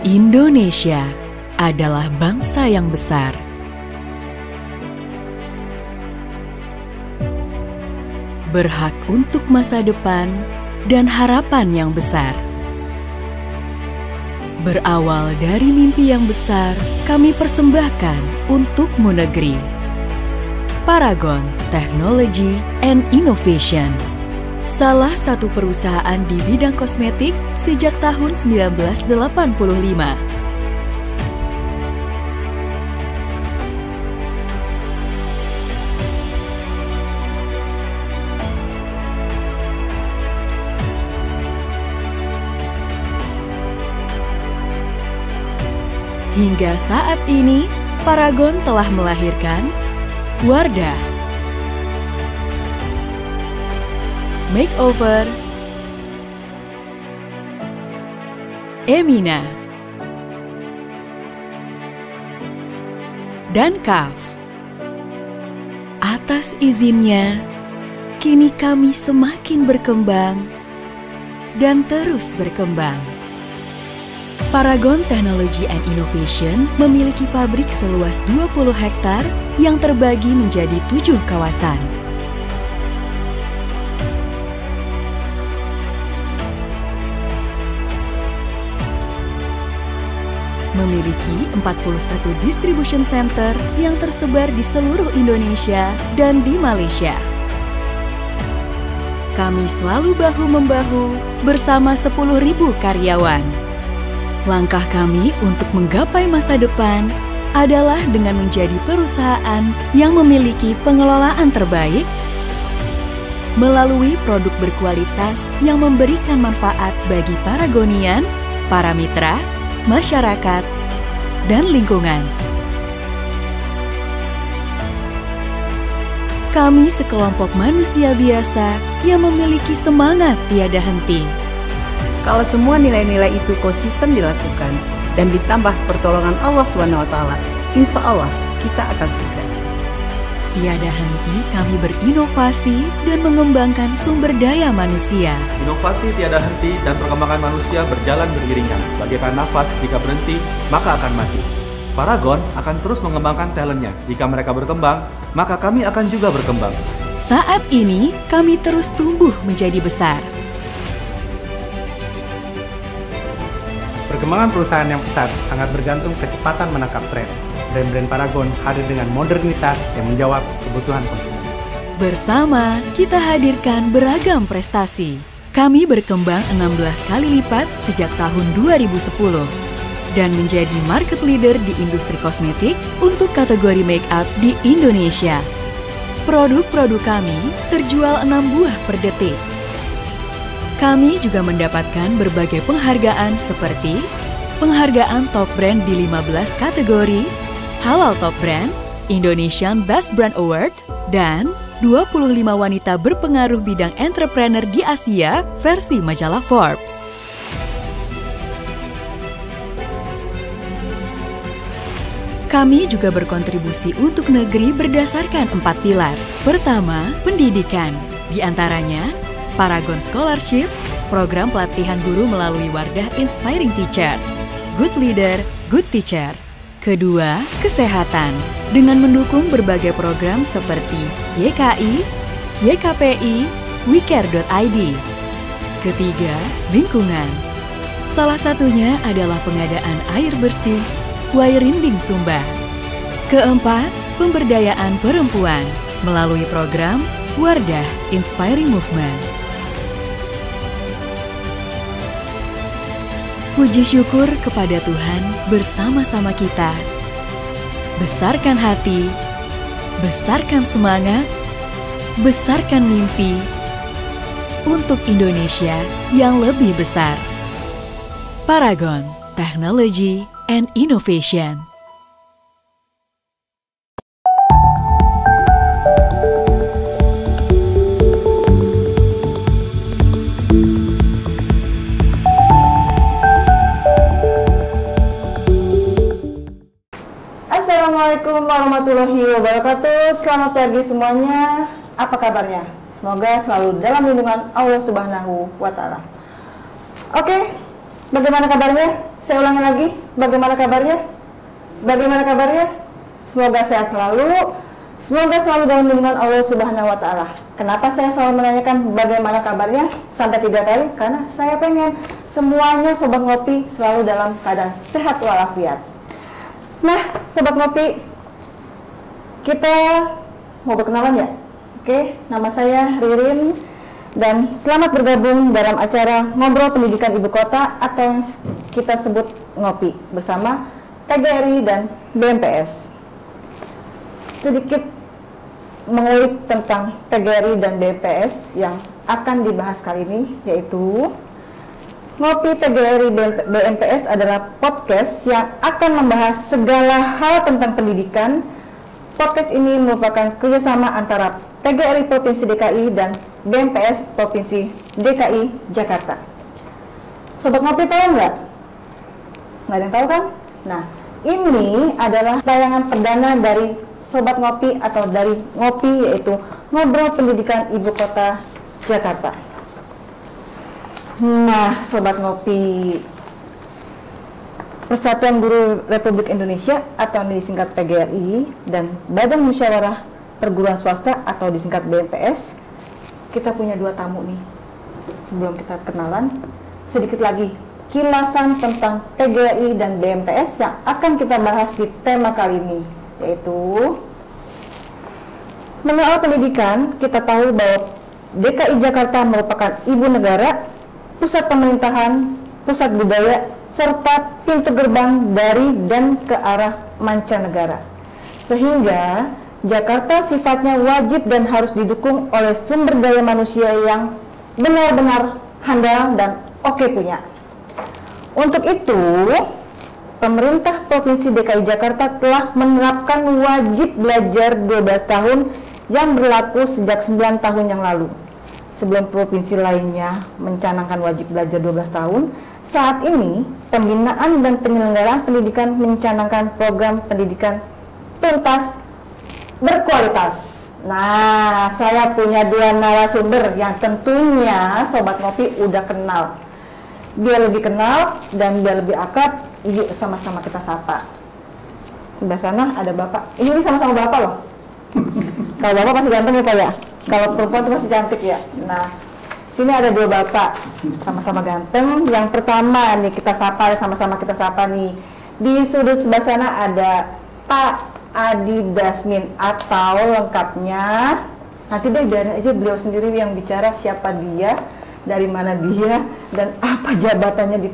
Indonesia adalah bangsa yang besar. Berhak untuk masa depan dan harapan yang besar. Berawal dari mimpi yang besar, kami persembahkan untukmu negeri. Paragon Technology and Innovation, salah satu perusahaan di bidang kosmetik sejak tahun 1985. Hingga saat ini, Paragon telah melahirkan Wardah, Makeover, Emina, dan Kaf. Atas izinnya, kini kami semakin berkembang dan terus berkembang. Paragon Technology and Innovation memiliki pabrik seluas 20 hektar yang terbagi menjadi 7 kawasan. Memiliki 41 distribution center yang tersebar di seluruh Indonesia dan di Malaysia. Kami selalu bahu-membahu bersama 10.000 karyawan. Langkah kami untuk menggapai masa depan adalah dengan menjadi perusahaan yang memiliki pengelolaan terbaik melalui produk berkualitas yang memberikan manfaat bagi Paragonian, para mitra, masyarakat, dan lingkungan. Kami sekelompok manusia biasa yang memiliki semangat tiada henti. Kalau semua nilai-nilai itu konsisten dilakukan dan ditambah pertolongan Allah SWT, insya Allah kita akan sukses. Tiada henti kami berinovasi dan mengembangkan sumber daya manusia. Inovasi tiada henti dan perkembangan manusia berjalan beriringan. Bagaikan nafas, jika berhenti, maka akan mati. Paragon akan terus mengembangkan talentnya. Jika mereka berkembang, maka kami akan juga berkembang. Saat ini, kami terus tumbuh menjadi besar. Perkembangan perusahaan yang pesat sangat bergantung kecepatan menangkap tren. Brand-brand Paragon hadir dengan modernitas yang menjawab kebutuhan konsumen. Bersama, kita hadirkan beragam prestasi. Kami berkembang 16 kali lipat sejak tahun 2010 dan menjadi market leader di industri kosmetik untuk kategori make up di Indonesia. Produk-produk kami terjual 6 buah per detik. Kami juga mendapatkan berbagai penghargaan seperti penghargaan top brand di 15 kategori, Halal Top Brand, Indonesian Best Brand Award, dan 25 wanita berpengaruh bidang entrepreneur di Asia versi majalah Forbes. Kami juga berkontribusi untuk negeri berdasarkan 4 pilar. Pertama, pendidikan. Di antaranya, Paragon Scholarship, program pelatihan guru melalui Wardah Inspiring Teacher, Good Leader, Good Teacher. Kedua, kesehatan, dengan mendukung berbagai program seperti YKI, YKPI, WeCare.id. Ketiga, lingkungan. Salah satunya adalah pengadaan air bersih, Wairinding Sumba. Keempat, pemberdayaan perempuan, melalui program Wardah Inspiring Movement. Puji syukur kepada Tuhan bersama-sama kita. Besarkan hati, besarkan semangat, besarkan mimpi, untuk Indonesia yang lebih besar. Paragon Technology and Innovation. Assalamualaikum warahmatullahi wabarakatuh. Selamat pagi semuanya. Apa kabarnya? Semoga selalu dalam lindungan Allah Subhanahu wa Ta'ala. Oke, bagaimana kabarnya? Saya ulangi lagi, bagaimana kabarnya? Bagaimana kabarnya? Semoga sehat selalu. Semoga selalu dalam lindungan Allah Subhanahu wa Ta'ala. Kenapa saya selalu menanyakan bagaimana kabarnya sampai 3 kali? Karena saya pengen semuanya Sobat Ngopi selalu dalam keadaan sehat walafiat. Nah, Sobat Ngopi, kita mau berkenalan ya? Oke, nama saya Ririn dan selamat bergabung dalam acara Ngobrol Pendidikan Ibu Kota atau yang kita sebut Ngopi bersama TGRI dan BMPS. Sedikit mengulik tentang TGRI dan BMPS yang akan dibahas kali ini, yaitu Ngopi TGRI BMPS adalah podcast yang akan membahas segala hal tentang pendidikan. Podcast ini merupakan kerjasama antara TGRI Provinsi DKI dan BMPS Provinsi DKI Jakarta. Sobat Ngopi tahu nggak? Nggak ada yang tahu kan? Nah, ini adalah tayangan perdana dari Sobat Ngopi atau dari Ngopi, yaitu Ngobrol Pendidikan Ibu Kota Jakarta. Nah, Sobat Ngopi, Persatuan Guru Republik Indonesia atau disingkat PGRI dan Badan Musyawarah Perguruan Swasta atau disingkat BMPS, kita punya 2 tamu nih. Sebelum kita kenalan, sedikit lagi kilasan tentang PGRI dan BMPS yang akan kita bahas di tema kali ini, yaitu menyoal pendidikan. Kita tahu bahwa DKI Jakarta merupakan ibu negara, pusat pemerintahan, pusat budaya, serta pintu gerbang dari dan ke arah mancanegara. Sehingga Jakarta sifatnya wajib dan harus didukung oleh sumber daya manusia yang benar-benar handal dan oke punya. Untuk itu, pemerintah Provinsi DKI Jakarta telah menerapkan wajib belajar 12 tahun yang berlaku sejak 9 tahun yang lalu. Sebelum provinsi lainnya mencanangkan wajib belajar 12 tahun, saat ini pembinaan dan penyelenggaraan pendidikan mencanangkan program pendidikan tuntas berkualitas. Nah, saya punya 2 narasumber yang tentunya Sobat Ngopi udah kenal. Biar lebih kenal dan biar lebih akrab, yuk sama-sama kita sapa. Sebelah sana ada Bapak. Ini sama-sama Bapak loh. Kalau Bapak pasti ganteng ya Pak ya? Kalau perempuan itu masih cantik ya. Nah, sini ada 2 bapak sama-sama ganteng. Yang pertama nih kita sapa, sama-sama kita sapa nih. Di sudut sebelah sana ada Pak Adi Dasmin atau lengkapnya. Nanti deh biarin aja beliau sendiri yang bicara siapa dia, dari mana dia, dan apa jabatannya di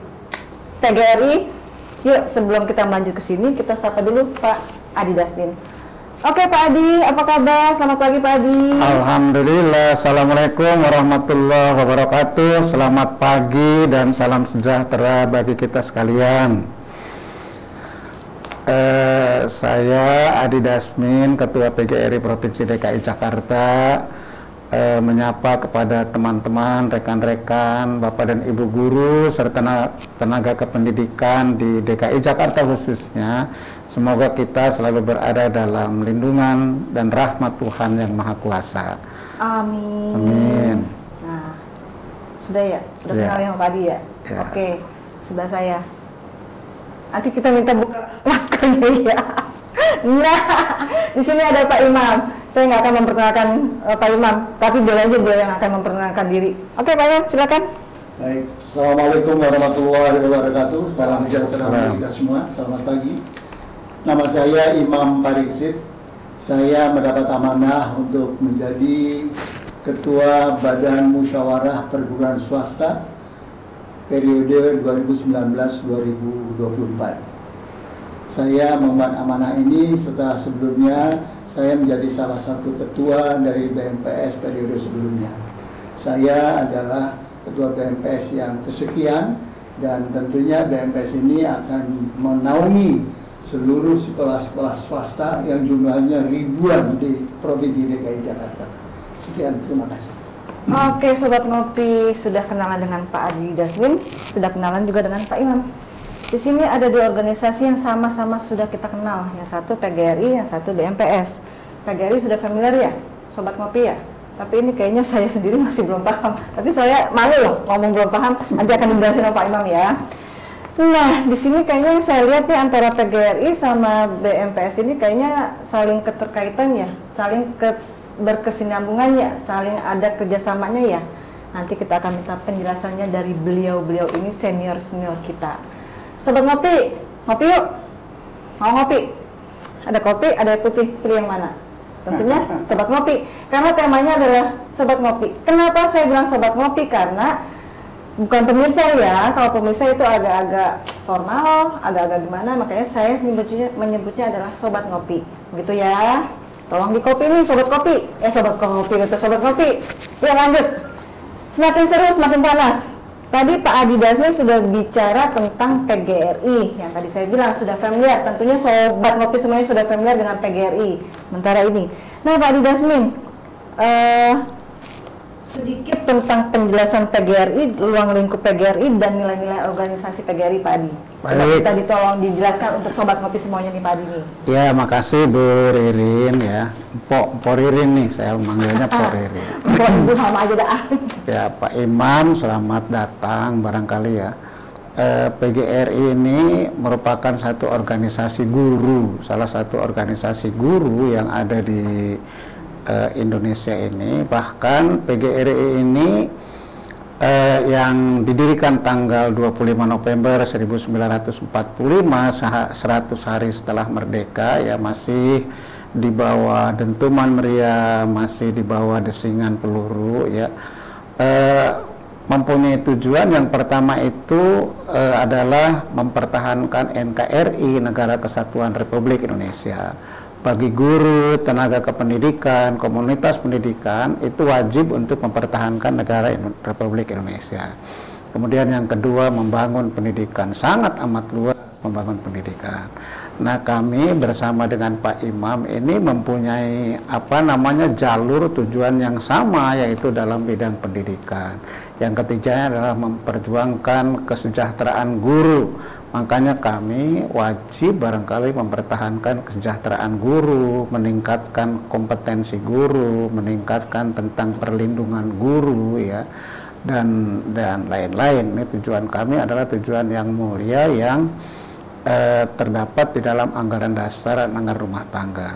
TGRI. Yuk sebelum kita melanjut ke sini kita sapa dulu Pak Adi Dasmin. Oke Pak Adi, apa kabar? Selamat pagi Pak Adi. Alhamdulillah, Assalamualaikum warahmatullahi wabarakatuh. Selamat pagi dan salam sejahtera bagi kita sekalian. Saya Adi Dasmin, Ketua PGRI Provinsi DKI Jakarta, menyapa kepada teman-teman, rekan-rekan, Bapak dan Ibu guru, serta tenaga kependidikan di DKI Jakarta khususnya. Semoga kita selalu berada dalam lindungan dan rahmat Tuhan yang Maha Kuasa. Amin. Amin. Nah, sudah ya? Udah kenal yang Pak Adi ya? Oke, sebelah saya. Nanti kita minta buka maskernya ya. Nah, di sini ada Pak Imam. Saya nggak akan memperkenalkan Pak Imam, tapi biar aja beliau yang akan memperkenalkan diri. Oke Pak Imam, silakan. Baik, Assalamualaikum warahmatullahi wabarakatuh. Salam sejahtera bagi kita semua. Selamat pagi. Nama saya Imam Pariksit. Saya mendapat amanah untuk menjadi Ketua Badan Musyawarah Perguruan Swasta periode 2019-2024. Saya mengemban amanah ini setelah sebelumnya saya menjadi salah satu ketua dari BMPS periode sebelumnya. Saya adalah Ketua BMPS yang kesekian, dan tentunya BMPS ini akan menaungi seluruh sekolah-sekolah swasta yang jumlahnya ribuan di Provinsi DKI Jakarta. Sekian, terima kasih. Oke, Sobat Ngopi, sudah kenalan dengan Pak Adi Dasmin, sudah kenalan juga dengan Pak Imam. Di sini ada dua organisasi yang sama-sama sudah kita kenal, yang satu PGRI, yang satu BMPS. PGRI sudah familiar ya, Sobat Ngopi ya? Tapi ini kayaknya saya sendiri masih belum paham. Tapi saya malu loh ngomong belum paham, nanti akan dijelasin sama Pak Imam ya. Nah, di sini kayaknya saya lihat nih antara PGRI sama BMPS ini kayaknya saling keterkaitan ya, saling berkesinambungan ya, saling ada kerjasamanya ya. Nanti kita akan minta penjelasannya dari beliau-beliau ini, senior-senior kita. Sobat Ngopi, ngopi yuk. Mau ngopi? Ada kopi, ada putih, pilih yang mana? Tentunya Sobat Ngopi, karena temanya adalah Sobat Ngopi. Kenapa saya bilang Sobat Ngopi? Karena bukan pemirsa ya, kalau pemirsa itu agak-agak formal, agak-agak gimana, makanya saya menyebutnya adalah Sobat Ngopi. Begitu ya. Tolong di kopi nih Sobat Kopi. Sobat Kopi, kata Sobat Ngopi. Ya lanjut. Semakin seru, semakin panas. Tadi Pak Adi Dasmin sudah bicara tentang PGRI, yang tadi saya bilang sudah familiar. Tentunya Sobat Ngopi semuanya sudah familiar dengan PGRI sementara ini. Nah Pak Adi Dasmin, sedikit tentang penjelasan PGRI, ruang lingkup PGRI dan nilai-nilai organisasi PGRI, Pak Adi. Kita ditolong dijelaskan untuk Sobat Ngopi semuanya nih Pak Adi nih. Ya, makasih Bu Ririn ya. Po Ririn nih, saya manggilnya Po Ririn. Po Ibu sama aja dah. Ya, Pak Imam, selamat datang barangkali ya. PGRI ini merupakan satu organisasi guru, salah satu organisasi guru yang ada di Indonesia ini. Bahkan PGRI ini yang didirikan tanggal 25 November 1945, 100 hari setelah merdeka, ya masih di bawah dentuman meriam, masih di bawah desingan peluru ya. Mempunyai tujuan yang pertama itu adalah mempertahankan NKRI, Negara Kesatuan Republik Indonesia. Bagi guru, tenaga kependidikan, komunitas pendidikan itu wajib untuk mempertahankan negara Republik Indonesia. Kemudian yang kedua, membangun pendidikan, sangat amat luas membangun pendidikan. Nah, kami bersama dengan Pak Imam ini mempunyai jalur tujuan yang sama, yaitu dalam bidang pendidikan. Yang ketiganya adalah memperjuangkan kesejahteraan guru. Makanya kami wajib barangkali mempertahankan kesejahteraan guru, meningkatkan kompetensi guru, meningkatkan tentang perlindungan guru ya, dan lain-lain. Ini tujuan kami adalah tujuan yang mulia yang terdapat di dalam anggaran dasar dan anggaran rumah tangga.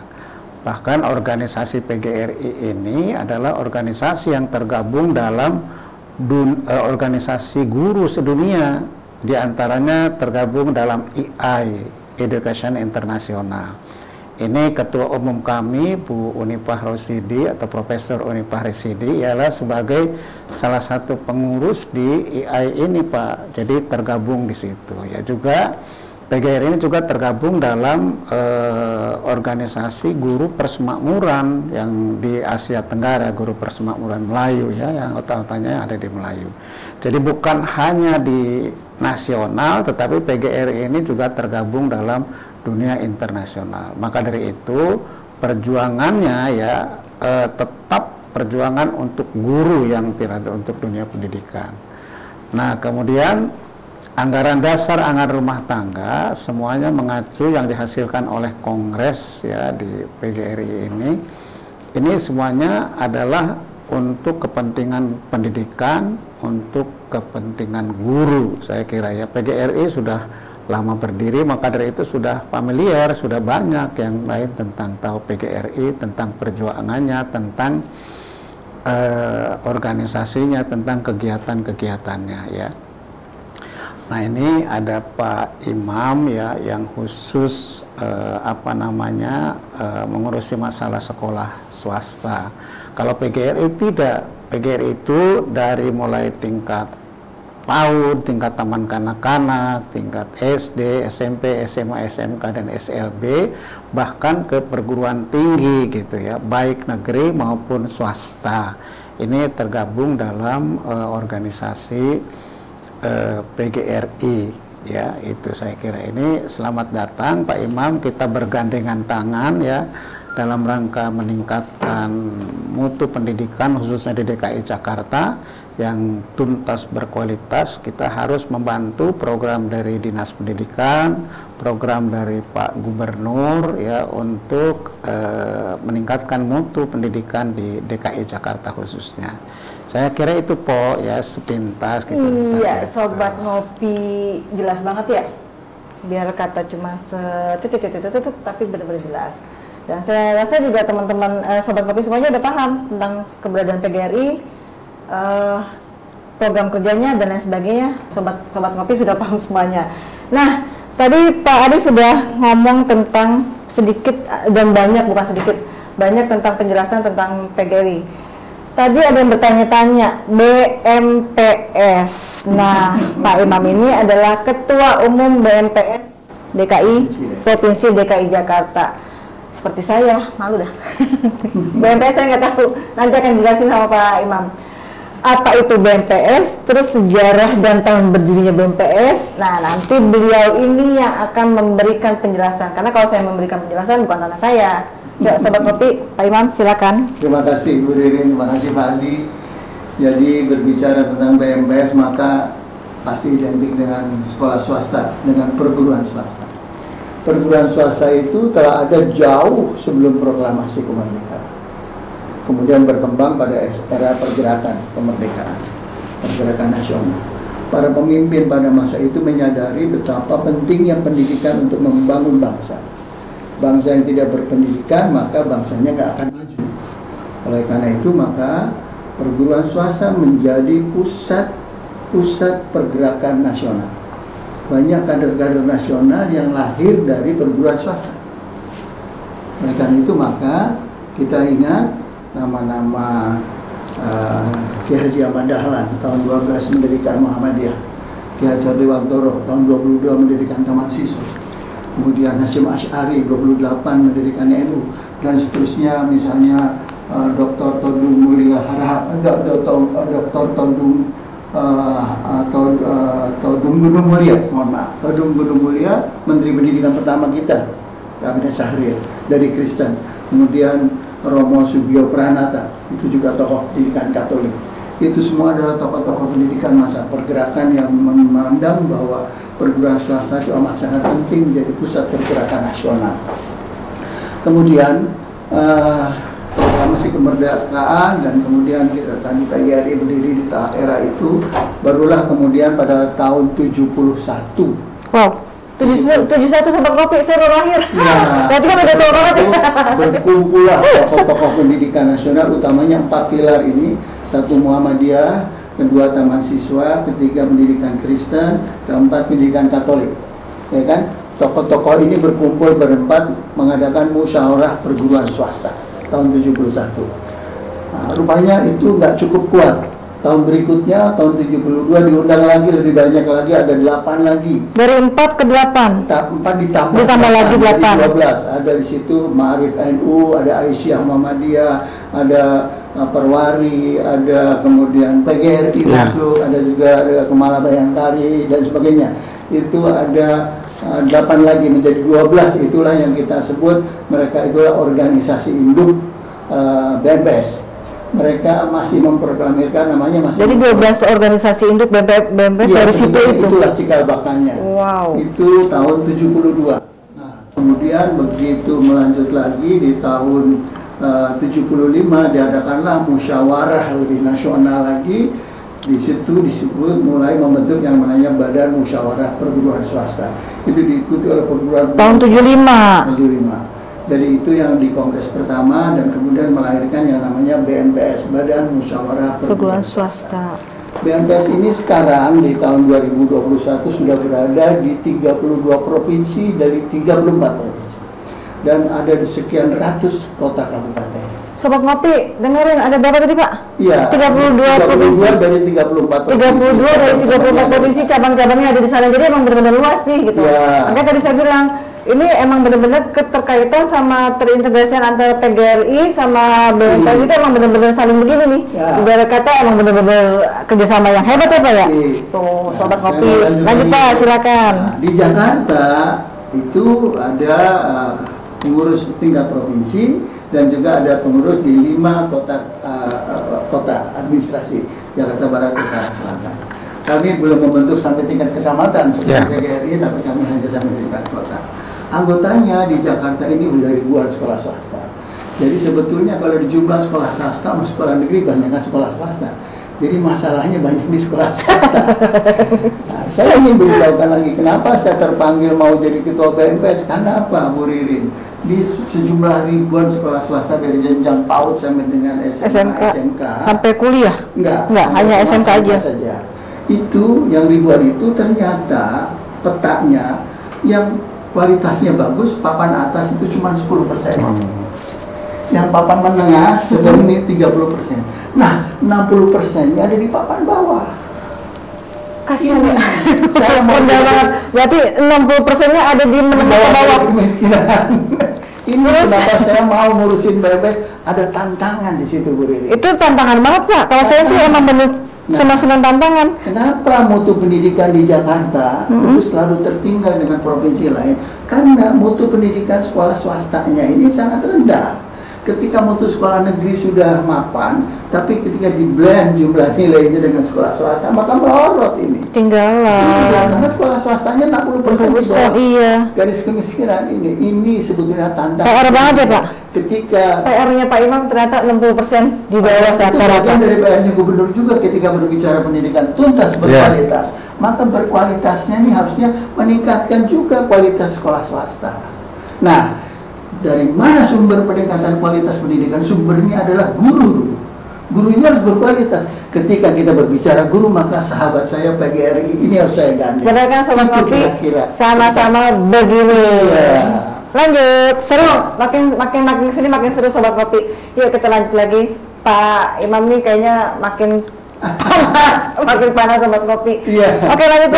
Bahkan organisasi PGRI ini adalah organisasi yang tergabung dalam organisasi guru sedunia. Di antaranya tergabung dalam EI, Education International. Ini ketua umum kami, Bu Unifah Rosidi atau Profesor Unifah Rosidi, ialah sebagai salah satu pengurus di EI ini, Pak. Jadi tergabung di situ. Ya juga PGRI ini juga tergabung dalam organisasi guru persemakmuran yang di Asia Tenggara, guru persemakmuran Melayu ya, yang otak-otaknya ada di Melayu. Jadi bukan hanya di nasional, tetapi PGRI ini juga tergabung dalam dunia internasional. Maka dari itu perjuangannya ya tetap perjuangan untuk guru yang tidak untuk dunia pendidikan. Nah, kemudian anggaran dasar, anggaran rumah tangga semuanya mengacu yang dihasilkan oleh Kongres ya di PGRI ini. Ini semuanya adalah untuk kepentingan pendidikan, untuk kepentingan guru. Saya kira ya PGRI sudah lama berdiri, maka dari itu sudah familiar, sudah banyak yang lain tentang tahu PGRI, tentang perjuangannya, tentang organisasinya, tentang kegiatan-kegiatannya ya. Nah, ini ada Pak Imam ya yang khusus mengurusi masalah sekolah swasta. Kalau PGRI tidak, PGRI itu dari mulai tingkat PAUD, tingkat taman kanak-kanak, tingkat SD, SMP, SMA, SMK dan SLB, bahkan ke perguruan tinggi gitu ya, baik negeri maupun swasta. ini tergabung dalam organisasi PGRI, ya. Itu saya kira ini selamat datang Pak Imam, kita bergandengan tangan ya dalam rangka meningkatkan mutu pendidikan khususnya di DKI Jakarta yang tuntas berkualitas. Kita harus membantu program dari Dinas Pendidikan, program dari Pak Gubernur ya untuk meningkatkan mutu pendidikan di DKI Jakarta khususnya. Saya kira itu Po ya sepintas gitu. Iya, Sobat Ngopi jelas banget ya. Biar kata cuma tapi benar-benar jelas. Dan saya rasa juga teman-teman Sobat Ngopi semuanya udah paham tentang keberadaan PGRI, program kerjanya dan lain sebagainya. Sobat Ngopi sudah paham semuanya. Nah, tadi Pak Adi sudah ngomong tentang sedikit dan banyak, bukan sedikit, banyak tentang penjelasan tentang PGRI. Tadi ada yang bertanya-tanya BMPS. Nah, Pak Imam ini adalah Ketua Umum BMPS DKI Provinsi DKI Jakarta. Seperti saya, malu dah. BMPS saya nggak tahu. Nanti akan jelasin sama Pak Imam. Apa itu BMPS? Terus sejarah dan tahun berdirinya BMPS. Nah, nanti beliau ini yang akan memberikan penjelasan. Karena kalau saya memberikan penjelasan bukan ranah saya. Ya, Sobat Ngopi, Pak Imam silakan. Terima kasih Bu Ririn, terima kasih Pak Adi. Jadi berbicara tentang BMPS maka pasti identik dengan sekolah swasta, dengan perguruan swasta. Perguruan swasta itu telah ada jauh sebelum proklamasi kemerdekaan. Kemudian berkembang pada era pergerakan kemerdekaan, pergerakan nasional. Para pemimpin pada masa itu menyadari betapa pentingnya pendidikan untuk membangun bangsa. Bangsa yang tidak berpendidikan maka bangsanya nggak akan maju. Oleh karena itu maka perguruan swasta menjadi pusat pergerakan nasional. Banyak kader-kader nasional yang lahir dari perguruan swasta. Oleh karena itu maka kita ingat nama-nama Ki Haji Ahmad Dahlan tahun 12 mendirikan Muhammadiyah, Ki Hajar Dewantoro tahun 22 mendirikan Taman Siswa, kemudian Hasyim Asy'ari 28 mendirikan NU, dan seterusnya. Misalnya Dr. Todung Mulia Harahap, Dr. Todung Todung Gunung Mulia, mohon maaf, Todung Gunung Mulia Menteri Pendidikan pertama kita, Kabinet Syahrir dari Kristen. Kemudian Romo Sugio Pranata, itu juga tokoh pendidikan Katolik. Itu semua adalah tokoh-tokoh pendidikan masa pergerakan yang memandang bahwa perguruan swasta itu amat sangat penting menjadi pusat pergerakan nasional. Kemudian proklamasi kemerdekaan dan kemudian kita tadi PGRI berdiri di era itu, barulah kemudian pada tahun 71. Wow, 71 Sobat Ngopi, saya baru lahir. Nah, berarti kan udah tua banget ya. Berkumpullah tokoh-tokoh pendidikan nasional, utamanya 4 pilar ini. Satu Muhammadiyah, kedua Taman Siswa, ketiga pendidikan Kristen, keempat pendidikan Katolik. Ya kan? Tokoh-tokoh ini berkumpul berempat mengadakan musyawarah perguruan swasta tahun 71. Nah, rupanya itu nggak cukup kuat. Tahun berikutnya, tahun 72 diundang lagi, lebih banyak lagi, ada 8 lagi. Dari 4 ke 8? 4 ditambah lagi 8. 12. Ada di situ Ma'arif NU, ada Aisyah Muhammadiyah, ada Perwari, ada kemudian PGRI masuk, ada juga ada Kemala Bayangkari dan sebagainya. Itu ada 8 lagi menjadi 12. Itulah yang kita sebut, mereka itulah organisasi induk BMPS. Mereka masih memproklamirkan namanya masih. Jadi 12 organisasi induk BMPS ya, dari situ itu. Itulah cikal bakalnya. Wow. Itu tahun 72. Nah, kemudian begitu melanjut lagi di tahun 75 diadakanlah musyawarah lebih nasional lagi. Di situ disebut mulai membentuk yang namanya Badan Musyawarah Perguruan Swasta. Itu diikuti oleh perguruan tahun 75. Jadi itu yang di kongres pertama dan kemudian melahirkan yang namanya BMPS, Badan Musyawarah Perguruan Swasta. BMPS ini sekarang di tahun 2021 sudah berada di 32 provinsi dari 34 provinsi. Dan ada di sekian ratus kota kabupaten. Sobat Ngopi, dengerin ada berapa tadi Pak? Iya. 32 provinsi dari 34 provinsi. 32 dari 34 provinsi, cabang-cabangnya ada di sana. Jadi emang benar-benar luas nih gitu. Ya. Makanya tadi saya bilang ini emang benar-benar keterkaitan sama terintegrasian antara PGRI sama BMPS itu emang benar-benar saling begini nih. Ibarat kata emang benar-benar kerjasama yang hebat ya Pak ya. Tuh, Sobat Kopi. Lanjut Pak, silakan. Nah, di Jakarta itu ada pengurus tingkat provinsi dan juga ada pengurus di 5 kota administrasi, Jakarta Barat, Utara, Selatan. Kami belum membentuk sampai tingkat kecamatan seperti PGRI, tapi kami hanya sampai tingkat kota. Anggotanya di Jakarta ini udah ribuan sekolah swasta. Jadi sebetulnya kalau di jumlah sekolah swasta sama sekolah negeri banyakkan sekolah swasta. Jadi masalahnya banyak di sekolah swasta. Nah, saya ingin beritahukan lagi kenapa saya terpanggil mau jadi ketua BMPS. Karena apa, Bu Ririn? Di sejumlah ribuan sekolah swasta dari jenjang PAUD sampai dengan SMA, SMK. Sampai kuliah? Enggak, hanya SMK aja saja. Itu yang ribuan itu ternyata petanya yang kualitasnya bagus, papan atas itu cuma 10%. Yang papan menengah sedang ini 30%. Nah, 60%-nya ada di papan bawah. Kasihan ya. Saya mau banget. Berarti 60%-nya ada di menengah ke bawah. Kemiskinan. Ini kenapa saya mau ngurusin BMPS, ada tantangan di situ, Bu Riri. Itu tantangan banget Pak. Kalau saya sih emang bener senang-senang tantangan. Kenapa mutu pendidikan di Jakarta itu selalu tertinggal dengan provinsi lain? Karena mutu pendidikan sekolah swastanya ini sangat rendah. Ketika mutu sekolah negeri sudah mapan, tapi ketika di blend jumlah nilainya dengan sekolah swasta, maka melorot ini. Tinggalan. Iya, karena sekolah swastanya 60% di bawah iya. garis kemiskinan ini. Ini sebetulnya tantangan. PR banget ya Pak? Ketika PR-nya Pak Imam ternyata 60% di bawah rata-rata. Bagian dari PR-nya gubernur juga ketika berbicara pendidikan tuntas berkualitas. Maka berkualitasnya ini harusnya meningkatkan juga kualitas sekolah swasta. Nah, dari mana sumber peningkatan kualitas pendidikan? Sumbernya adalah guru dulu. Guru ini harus berkualitas. Ketika kita berbicara guru, maka sahabat saya PGRI ini harus saya gandeng. Benar kan Sobat Kopi? Sama-sama begini. Lanjut, seru. Makin sini makin seru Sobat Kopi. Yuk kita lanjut lagi. Pak Imam nih kayaknya makin panas Sobat Kopi. Oke lanjut.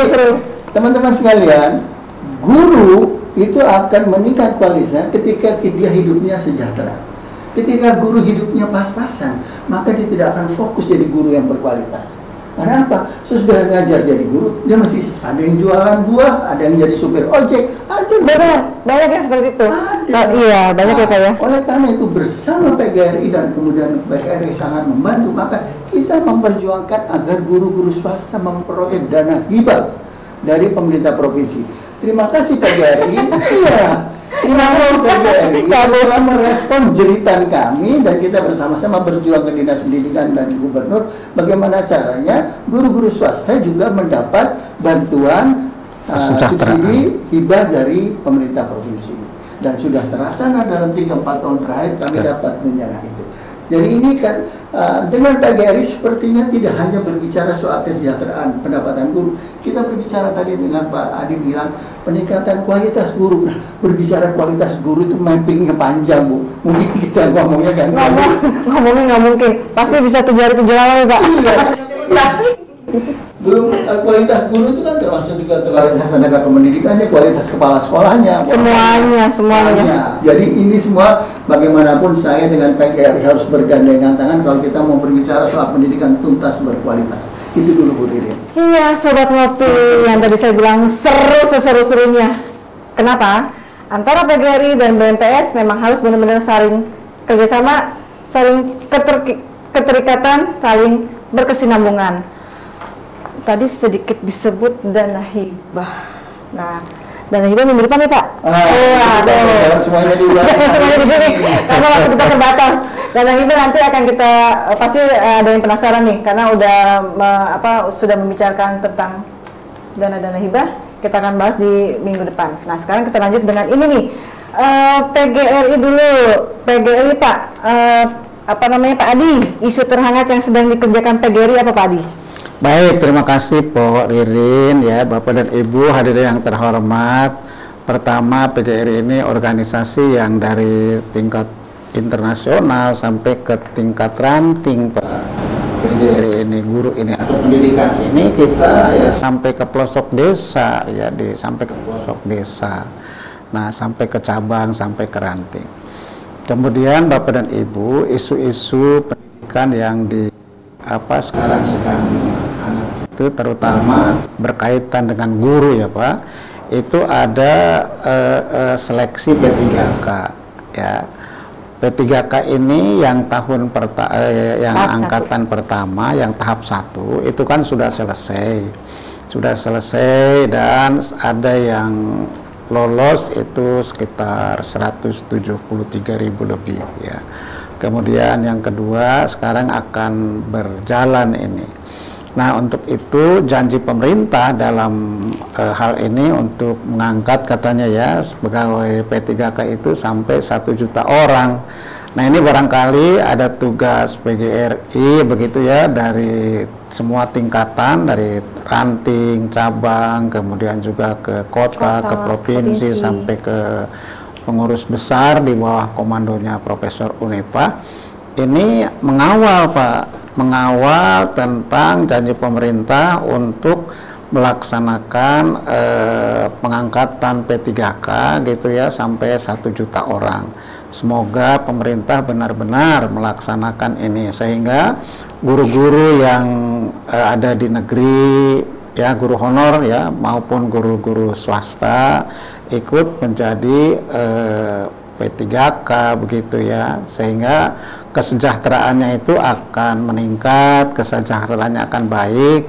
Seru. Teman-teman sekalian, guru itu akan meningkat kualitasnya ketika dia hidupnya sejahtera. Ketika guru hidupnya pas-pasan, maka dia tidak akan fokus jadi guru yang berkualitas. Karena apa? Sesudah ngajar jadi guru, dia masih ada yang jualan buah, ada yang jadi supir ojek, ada banyak yang seperti itu. Iya, banyak ya Pak ya. Oleh karena itu bersama PGRI dan kemudian PGRI sangat membantu, maka kita memperjuangkan agar guru-guru swasta memperoleh dana hibah dari pemerintah provinsi. Terima kasih PGRI. Terima kasih PGRI telah merespon jeritan kami dan kita bersama-sama berjuang ke Dinas Pendidikan dan Gubernur bagaimana caranya guru-guru swasta juga mendapat bantuan subsidi hibah dari pemerintah provinsi dan sudah terlaksana dalam 3-4 tahun terakhir kami dapat menjaga itu. Jadi ini kan dengan PGRI sepertinya tidak hanya berbicara soal kesejahteraan pendapatan guru. Kita berbicara tadi dengan Pak Adi bilang peningkatan kualitas guru. Nah, berbicara kualitas guru itu mappingnya panjang Bu. Mungkin kita ngomongnya kan ngomongnya nggak mungkin. Pasti bisa 7 hari 7 malam ya Pak. Iya. Belum kualitas guru itu kan termasuk juga kualitas tenaga pendidikannya, kualitas kepala sekolahnya, semuanya. Jadi ini semua bagaimanapun saya dengan PGRI harus bergandengan tangan kalau kita mau berbicara soal pendidikan tuntas berkualitas. Itu dulu Bu Ririn. Iya Sobat Ngopi, yang tadi saya bilang seseru-serunya. Kenapa? Antara PGRI dan BMPS memang harus benar-benar saling kerjasama, saling keterikatan, saling berkesinambungan. Tadi sedikit disebut dana hibah. Nah, dana hibah minggu depan ya Pak? Semuanya di sini. Karena waktu kita terbatas. Dana hibah nanti akan kita pasti ada yang penasaran nih, karena udah sudah membicarakan tentang dana hibah. Kita akan bahas di minggu depan. Nah, sekarang kita lanjut dengan ini nih. PGRI dulu. PGRI Pak. Pak Adi? Isu terhangat yang sedang dikerjakan PGRI apa Pak Adi? Baik, terima kasih Pak Ririn ya, Bapak dan Ibu hadirin yang terhormat. Pertama, PGRI ini organisasi yang dari tingkat internasional sampai ke tingkat ranting Pak. PGRI ini, guru ini atau pendidikan ini kita ya sampai ke pelosok desa ya, sampai ke pelosok desa. Nah, sampai ke cabang, sampai ke ranting. Kemudian Bapak dan Ibu, isu-isu pendidikan yang sekarang sedang hangat itu terutama berkaitan dengan guru ya Pak. Itu ada seleksi P3K ya. P3K ini yang angkatan pertama, yang tahap 1 itu kan sudah selesai dan ada yang lolos itu sekitar 173.000 lebih ya. Kemudian yang kedua sekarang akan berjalan ini. Nah, untuk itu janji pemerintah dalam hal ini untuk mengangkat katanya ya pegawai P3K itu sampai 1 juta orang. Nah, ini barangkali ada tugas PGRI begitu ya, dari semua tingkatan, dari ranting, cabang, kemudian juga ke kota, ke provinsi, sampai ke pengurus besar di bawah komandonya Profesor Unepa. Ini mengawal Pak, mengawal tentang janji pemerintah untuk melaksanakan pengangkatan P3K gitu ya sampai 1 juta orang. Semoga pemerintah benar-benar melaksanakan ini sehingga guru-guru yang ada di negeri ya, guru honor ya maupun guru-guru swasta ikut menjadi P3K begitu ya, sehingga kesejahteraannya itu akan meningkat, kesejahteraannya akan baik.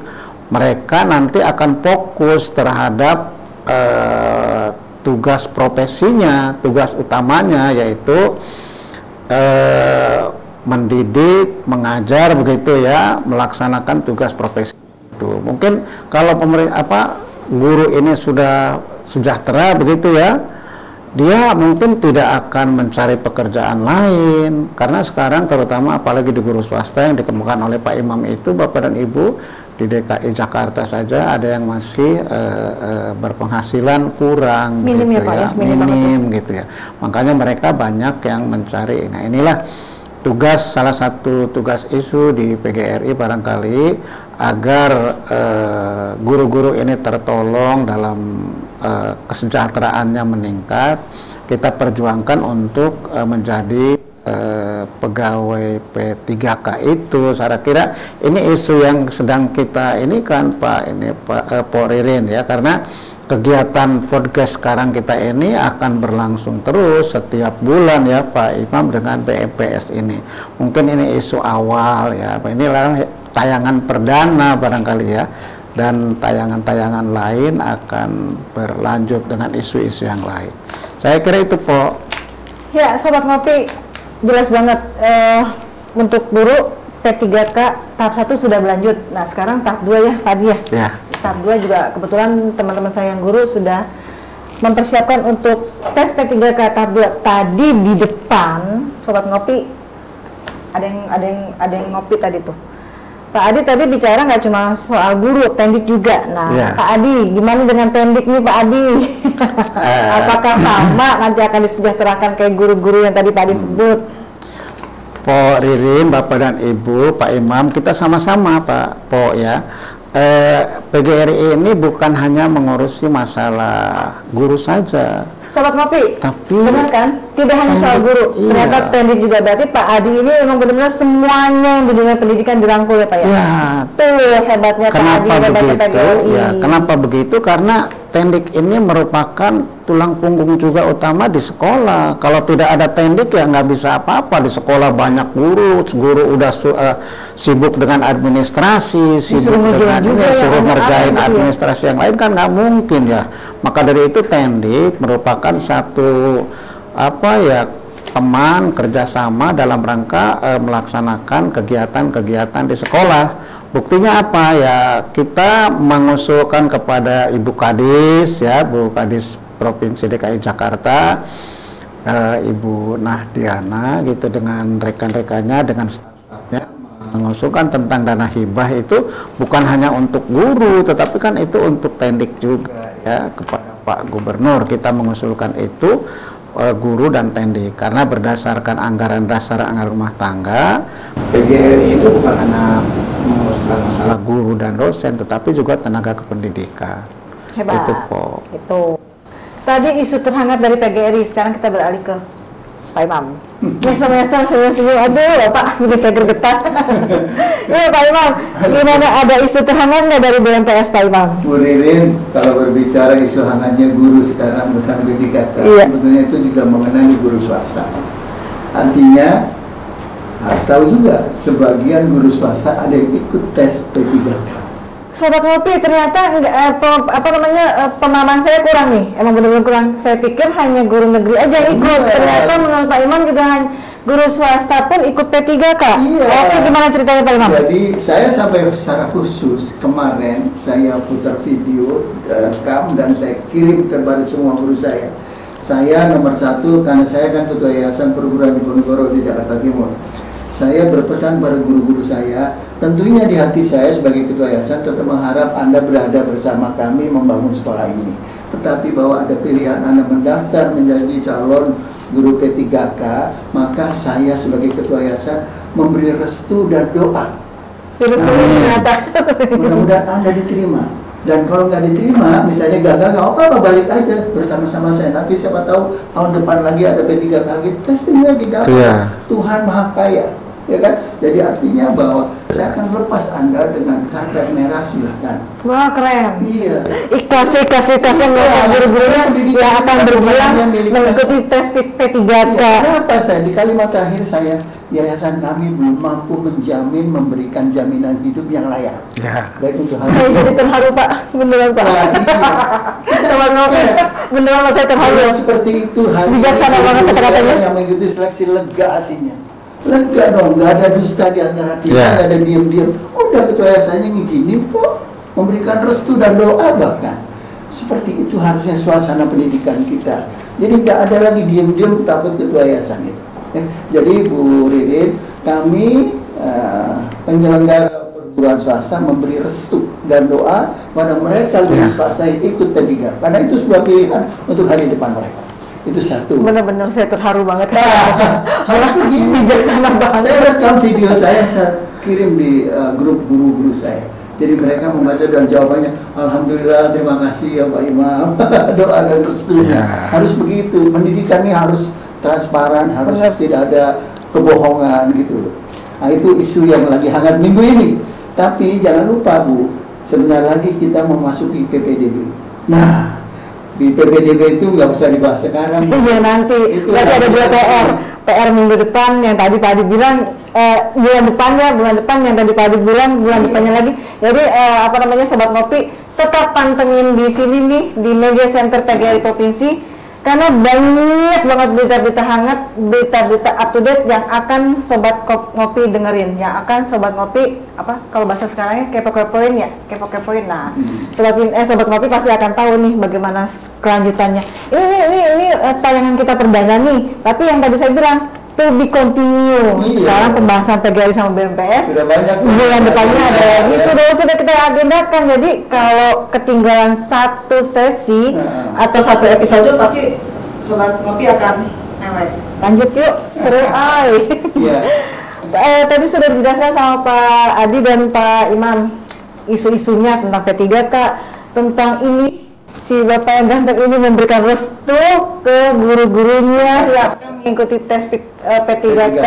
Mereka nanti akan fokus terhadap tugas profesinya, tugas utamanya yaitu mendidik, mengajar begitu ya, melaksanakan tugas profesi itu. Mungkin kalau guru ini sudah sejahtera begitu ya, dia mungkin tidak akan mencari pekerjaan lain, karena sekarang terutama apalagi di guru swasta yang dikembangkan oleh Pak Imam itu, Bapak dan Ibu, di DKI Jakarta saja ada yang masih berpenghasilan kurang minim gitu ya, minim gitu ya. Makanya mereka banyak yang mencari. Nah, inilah salah satu tugas isu di PGRI barangkali agar guru-guru ini tertolong dalam kesejahteraannya meningkat. Kita perjuangkan untuk menjadi pegawai P3K itu. Saya kira ini isu yang sedang kita ini kan Pak Ririn ya, karena kegiatan podcast sekarang kita ini akan berlangsung terus setiap bulan ya Pak Imam dengan BMPS ini. Mungkin ini isu awal ya, inilah tayangan perdana barangkali ya, dan tayangan-tayangan lain akan berlanjut dengan isu-isu yang lain. Saya kira itu Pak. Ya, Sobat Ngopi, jelas banget untuk guru P3K tahap 1 sudah berlanjut. Nah, sekarang tahap 2 ya Pak Haji ya? Ya. Tahap 2 juga kebetulan teman-teman saya yang guru sudah mempersiapkan untuk tes P3K tahap 2. Tadi di depan Sobat Ngopi ada yang ngopi tadi tuh. Pak Adi tadi bicara nggak cuma soal guru, tendik juga. Nah, ya. Pak Adi, gimana dengan tendik nih Pak Adi? Apakah sama nanti akan disejahterakan kayak guru-guru yang tadi Pak Adi sebut? Po Ririn, Bapak dan Ibu, Pak Imam, kita sama-sama Pak Po ya. PGRI ini bukan hanya mengurusi masalah guru saja. Sobat Ngopi, tapi benar kan? Tidak hanya soal guru, iya. Ternyata tendik juga. Berarti Pak Adi ini memang benar-benar semuanya yang di dunia pendidikan dirangkul ya Pak ya? Ya. Tuh hebatnya Pak Adi, hebatnya PGRI. Ya, kenapa begitu? Karena tendik ini merupakan tulang punggung juga utama di sekolah. Kalau tidak ada tendik ya nggak bisa apa-apa. Di sekolah banyak guru udah sibuk dengan administrasi, sibuk dengan suruh ngerjain administrasi yang lain kan nggak mungkin ya. Maka dari itu tendik merupakan satu teman kerjasama dalam rangka melaksanakan kegiatan-kegiatan di sekolah. Buktinya apa ya, kita mengusulkan kepada Ibu Kadis ya, Bu Kadis Provinsi DKI Jakarta, Ibu Nahdiana gitu dengan rekan-rekannya, dengan stafnya mengusulkan tentang dana hibah itu bukan hanya untuk guru, tetapi kan itu untuk tendik juga ya, kepada Pak Gubernur. Kita mengusulkan itu guru dan pendik, karena berdasarkan anggaran dasar anggaran rumah tangga, PGRI itu bukan hanya menguruskan masalah guru dan dosen, tetapi juga tenaga kependidikan. Hebat. Itu Po. Itu. Tadi isu terhangat dari PGRI, sekarang kita beralih ke Pak Imam. Mesem-mesem senyum-senyum, aduh Pak, ini saya gergetan. Iya Pak Imam, gimana, ada isu terhangat nggak dari BMPS Pak Imam? Bu Ririn, kalau berbicara isu hangatnya guru sekarang tentang P3K, sebetulnya itu juga mengenai guru swasta. Artinya harus tahu juga, sebagian guru swasta ada yang ikut tes P3K. Sobat Ngopi, ternyata pemahaman saya kurang nih, emang benar-benar kurang. Saya pikir hanya guru negeri aja yang ikut, ternyata menurut Pak Imam juga hanya guru swasta pun ikut P3K. Iya. Oke, gimana ceritanya Pak Imam? Jadi saya sampai secara khusus kemarin saya putar video rekam dan saya kirim kepada semua guru saya. Saya nomor 1 karena saya kan ketua yayasan perguruan di Ponorogo di Jakarta Timur. Saya berpesan pada guru-guru saya, tentunya di hati saya sebagai ketua yayasan tetap mengharap Anda berada bersama kami membangun sekolah ini. Tetapi bahwa ada pilihan Anda mendaftar menjadi calon guru P3K, maka saya sebagai ketua yayasan memberi restu dan doa. Mudah-mudahan Anda diterima. Dan kalau nggak diterima, misalnya gagal, nggak apa-apa, balik aja bersama-sama saya. Nanti siapa tahu tahun depan lagi ada P3K lagi, testing lagi gagal. Tuhan Maha Kaya. Ya kan? Jadi artinya bahwa saya akan lepas Anda dengan karpet merah, silahkan. Wah, keren. Iya. Ikhlas guru-gurunya yang akan berjuang mengikuti tes P3K. Ya, kenapa saya di kalimat terakhir saya, yayasan kami belum mampu menjamin memberikan jaminan hidup yang layak. Ya. Baik untuk Saya jadi terharu Pak, beneran Pak. Beneran saya terharu. Seperti itu hari bijaksana banget kata-katanya. Yang mengikuti seleksi lega hatinya. Lega dong, nggak ada dusta di antara kita, nggak ada diem-diem. Udah ketua yayasannya ngizinin kok, memberikan restu dan doa bahkan. Seperti itu harusnya suasana pendidikan kita. Jadi nggak ada lagi diem-diem takut ketua yayasan itu. Jadi Bu Ririn, kami penyelenggara perguruan swasta memberi restu dan doa pada mereka lulus swasta ikut P3K, karena itu sebuah pilihan untuk hari depan mereka. Itu satu. Benar-benar saya terharu banget. Harus begini, bijaksana banget. Saya rekam video saya kirim di grup guru-guru saya. Jadi mereka membaca dan jawabannya, alhamdulillah, terima kasih ya Pak Imam. Doa dan restunya. Harus begitu. Pendidikan ini harus transparan, harus tidak ada kebohongan gitu. Nah, itu isu yang lagi hangat minggu ini. Tapi jangan lupa Bu, sebentar lagi kita memasuki PPDB. Nah, di PPDB itu nggak usah dibahas sekarang. Iya nanti. Berarti ada 2 PR. PR minggu depan yang tadi Pak Adi bilang bulan depan yang tadi Pak Adi bilang bulan depannya lagi. Jadi Sobat Ngopi tetap pantengin di sini nih di Media Center PGRI Provinsi, karena banyak banget berita-berita hangat, berita-berita up to date yang akan Sobat Ngopi dengerin, yang akan Sobat Ngopi kalau bahasa sekarangnya kepo-kepoin ya, kepo-kepoin. Nah, Sobat Ngopi pasti akan tahu nih bagaimana kelanjutannya. Ini tayangan kita perdana nih, tapi yang tadi saya bilang to be continue. Sekarang pembahasan PGRI sama BMPS sudah banyak. Bulan depannya ada lagi, sudah kita agendakan. Jadi kalau ketinggalan satu sesi atau satu episode, pasti Sobat Ngopi akan lanjut yuk, seru ay. Tadi sudah dijelaskan sama Pak Adi dan Pak Imam isu-isunya tentang P3K, tentang ini si Bapak yang ganteng ini memberikan restu ke guru-gurunya yang akan mengikuti tes P3K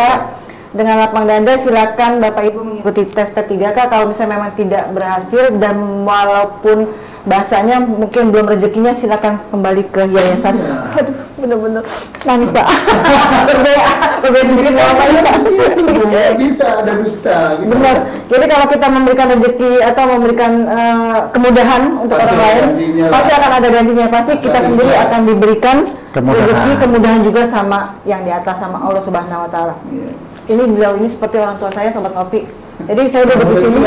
dengan lapang dada. Silakan Bapak Ibu mengikuti tes P3K kalau misalnya memang tidak berhasil, dan walaupun bahasanya mungkin belum rezekinya, silakan kembali ke yayasan. Aduh, bener-bener nangis Pak. Berbeda sedikit apa ya Pak? Bisa ada dusta. Gitu. Benar. Jadi kalau kita memberikan rezeki atau memberikan kemudahan untuk orang lain, pasti akan ada gantinya. Pasti kita sendiri akan diberikan rezeki, kemudahan juga sama yang di atas, sama Allah Subhanahu Wa Taala. Ini beliau ini seperti orang tua saya, Sobat Ngopi. Jadi saya udah di sini.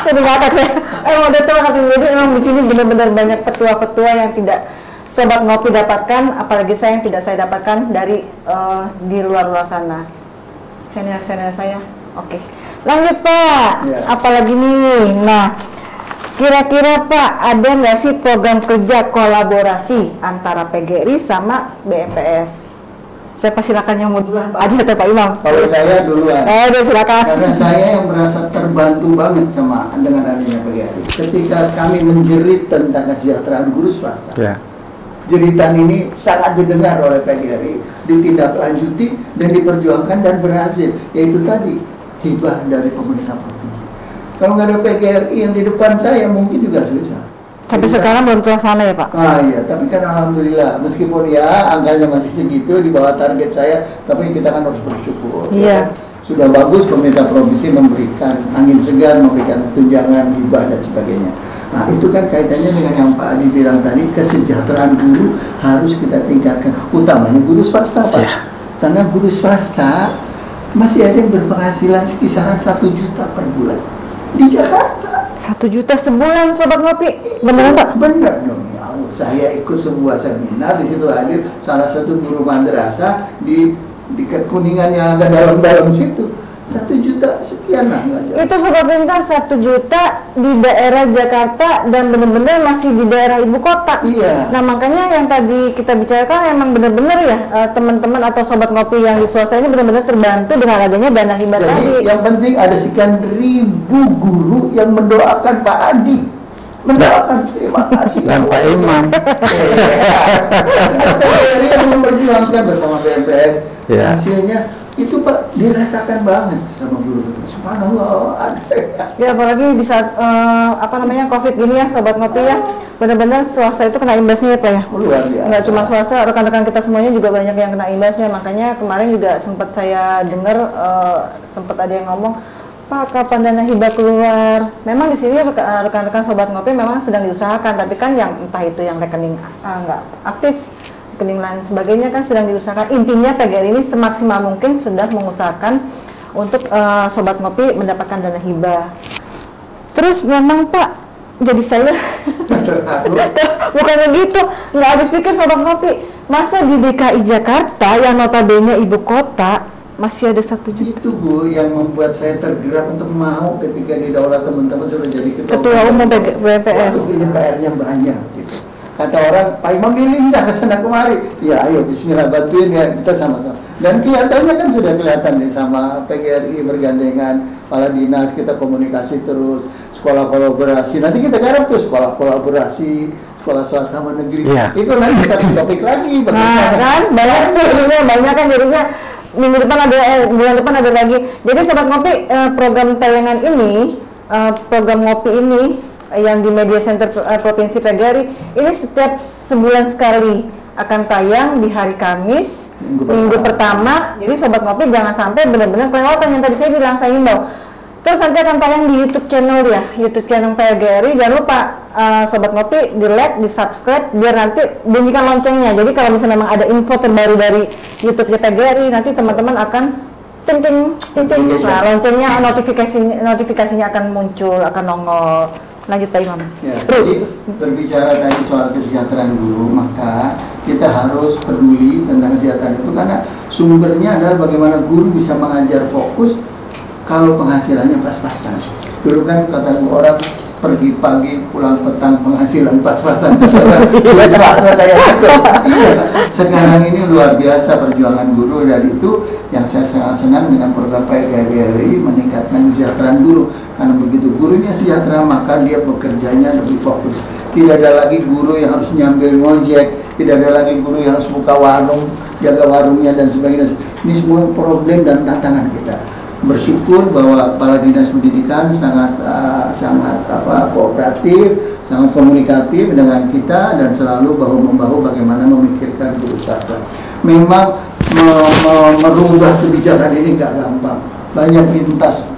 Jadi ngakak saya. Udah tua katanya. Jadi emang di sini benar-benar banyak petua-petua yang tidak Sobat Ngopi dapatkan, apalagi saya yang tidak saya dapatkan dari di luar sana. Senior saya. Oke. Lanjut Pak. Apalagi nih. Nah, Kira-kira Pak, ada nggak sih program kerja kolaborasi antara PGRI sama BMPS? Saya silakan yang mau duluan, Pak Adi atau Pak Imam? Kalau saya duluan. Udah silakan. Karena saya yang merasa terbantu banget dengan adanya PGRI. Ketika kami menjerit tentang kesejahteraan guru swasta, jeritan ini sangat didengar oleh PGRI, ditindaklanjuti dan diperjuangkan dan berhasil. Yaitu tadi hibah dari pemerintah provinsi. Kalau nggak ada PGRI yang di depan saya mungkin juga susah. Sampai sekarang belum terlaksana ya Pak? Iya, tapi kan alhamdulillah meskipun ya angkanya masih segitu di bawah target saya, tapi kita kan harus bersyukur. Iya. Sudah bagus pemerintah provinsi memberikan angin segar, memberikan tunjangan, hibah dan sebagainya. Nah itu kan kaitannya dengan yang Pak Adi bilang tadi, kesejahteraan guru harus kita tingkatkan, utamanya guru swasta Pak. Karena guru swasta masih ada yang berpenghasilan kisaran 1 juta per bulan di Jakarta. 1 juta sebulan Sobat Ngopi, beneran Pak? Bener dong ya Allah. Saya ikut sebuah seminar, di situ hadir salah satu guru madrasah di dekat Kuningan yang agak dalam-dalam situ. 1 juta sekian lah. Itu Sobat Pintar 1 juta di daerah Jakarta dan benar-benar masih di daerah ibu kota. Iya. Nah makanya yang tadi kita bicarakan emang benar-benar ya teman-teman atau Sobat Ngopi yang di swasta ini benar-benar terbantu dengan adanya dana hibah Jadi, tadi. yang penting ada sekian ribu guru yang mendoakan Pak Adi, mendoakan terima kasih Dan Pak Imam. Dari yang memperjuangkan bersama BMPS, hasilnya itu Pak dirasakan banget sama guru-guru. Subhanallah. Ya apalagi di saat COVID gini ya Sobat Ngopi ya, benar-benar swasta itu kena imbasnya ya Pak ya. Luar biasa. Nggak cuma swasta, rekan-rekan kita semuanya juga banyak yang kena imbasnya. Makanya kemarin juga sempat saya dengar sempat ada yang ngomong, Pak kapan dana hibah keluar? Memang di sini rekan-rekan Sobat Ngopi memang sedang diusahakan, tapi kan yang entah itu yang rekening nggak aktif, rekening lain sebagainya kan sedang diusahakan. Intinya PGRI ini semaksimal mungkin sudah mengusahakan untuk Sobat Ngopi mendapatkan dana hibah. Terus memang Pak, jadi saya bukannya gitu, nggak habis pikir Sobat Ngopi, masa di DKI Jakarta yang notabene ibu kota masih ada 1 juta. Itu Bu yang membuat saya tergerak untuk mau ketika di daulat teman-teman sudah jadi ketua umum BMPS. Ini PR-nya banyak gitu. Kata orang, Pak Imam ini bisa kesana kemari. Ya ayo bismillah bantuin ya, kita sama-sama. Dan kelihatannya kan sudah kelihatan nih sama PGRI bergandengan, kepala dinas, kita komunikasi terus, sekolah kolaborasi. Nanti kita garap tuh sekolah kolaborasi, sekolah swasta sama negeri. Itu nanti satu topik lagi. Nah kan, banyak kan jadinya minggu depan ada, bulan depan ada lagi. Jadi Sobat Ngopi, program tayangan ini, program ngopi ini yang di Media Center Provinsi PGRI ini setiap sebulan sekali akan tayang di hari Kamis minggu pertama. Jadi Sobat Ngopi jangan sampai benar-benar kelewatan yang tadi saya bilang, saya himbau. Terus nanti akan tayang di YouTube channel ya, YouTube channel PGRI. Jangan lupa Sobat Ngopi di like, di subscribe biar nanti bunyikan loncengnya. Jadi kalau misalnya memang ada info terbaru dari YouTube PGRI, nanti teman-teman akan ting. Nah loncengnya notifikasinya akan muncul, akan nongol. Lanjut Pak Imam. Ya, jadi berbicara tadi soal kesejahteraan guru, maka kita harus peduli tentang kesejahteraan itu karena sumbernya adalah bagaimana guru bisa mengajar fokus kalau penghasilannya pas-pasan. Dulu kan kata orang pergi pagi pulang petang penghasilan pas-pasan, guru swasta kayak gitu. Sekarang ini luar biasa perjuangan guru, dan itu yang saya sangat senang dengan program PGRI meningkatkan kesejahteraan guru. Karena begitu gurunya sejahtera maka dia bekerjanya lebih fokus. Tidak ada lagi guru yang harus nyambil ngojek, tidak ada lagi guru yang harus buka warung, jaga warungnya dan sebagainya. Ini semua problem dan tantangan kita. Bersyukur bahwa kepala dinas pendidikan sangat kooperatif, sangat komunikatif dengan kita dan selalu bahu-membahu bagaimana memikirkan guru swasta. Memang merubah kebijakan ini nggak gampang. Banyak lintas